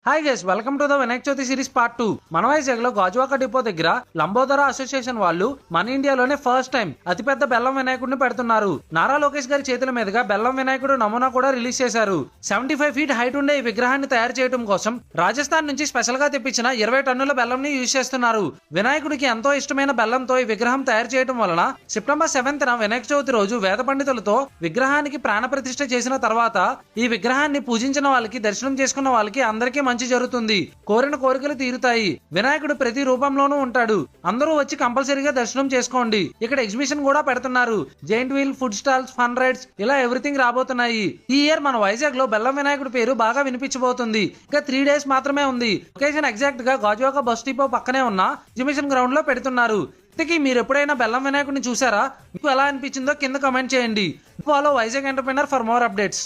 Hi guys, welcome to the Vinayaka Chavithi series part 2. మన వైజాగ్ లో Gajuwaka depot దగ్గర లంబోదర అసోసియేషన్ వాళ్ళు మన ఇండియాలోనే ఫస్ట్ టైం అతిపెద్ద బెల్లం వినాయకుడిని పెడుతున్నారు. నారా లోకేష్ గారి చేతుల మీదుగా బెల్లం వినాయకుడు నమూనా కూడా రిలీజ్ చేశారు. 75 ఫీట్ హైట్ ఉండే ఈ విగ్రహాన్ని తయారు చేయడం కోసం రాజస్థాన్ నుంచి స్పెషల్ గా తెప్పించిన 20 టన్నుల బెల్లం ని యూజ్ చేస్తున్నారు. వినాయకుడికి ఎంతో ఇష్టమైన బెల్లంతో ఈ విగ్రహం తయారు చేయడం వలన సెప్టెంబర్ 7న వినాయక చవితి రోజు వేద పండితులతో విగ్రహానికి ప్రాణ ప్రతిష్ఠ చేసిన తర్వాత ఈ విగ్రహాన్ని పూజించిన వాళ్ళకి, దర్శనం చేసుకున్న వాళ్ళకి అందరికీ మంచి జరుగుతుంది. కోరిన కోరికలు తీరుతాయి. వినాయకుడు ప్రతి రూపంలోనూ ఉంటాడు. అందరూ వచ్చి కంపల్సరీగా దర్శనం చేసుకోండి. ఇక్కడ ఎగ్జిబిషన్ కూడా పెడుతున్నారు. Giant wheel, food stalls, fun rides, ఇలా ఎవ్రీథింగ్ రాబోతున్నాయి. ఈ ఇయర్ మన వైజాగ్ లో బెల్లం వినాయకుడి పేరు బాగా వినిపించబోతుంది. ఇంకా 3 డేస్ మాత్రమే ఉంది. లొకేషన్ ఎగ్జాక్ట్ గా గాజువాక బస్ డిపో పక్కనే ఉన్న ఎగ్జిబిషన్ గ్రౌండ్ లో పెడుతున్నారు. ఇంతకీ మీరు ఎప్పుడైనా బెల్లం వినాయకుడిని చూసారా? మీకు ఎలా అనిపించిందో కింద కామెంట్ చేయండి. Follow Vizag entrepreneur for more updates.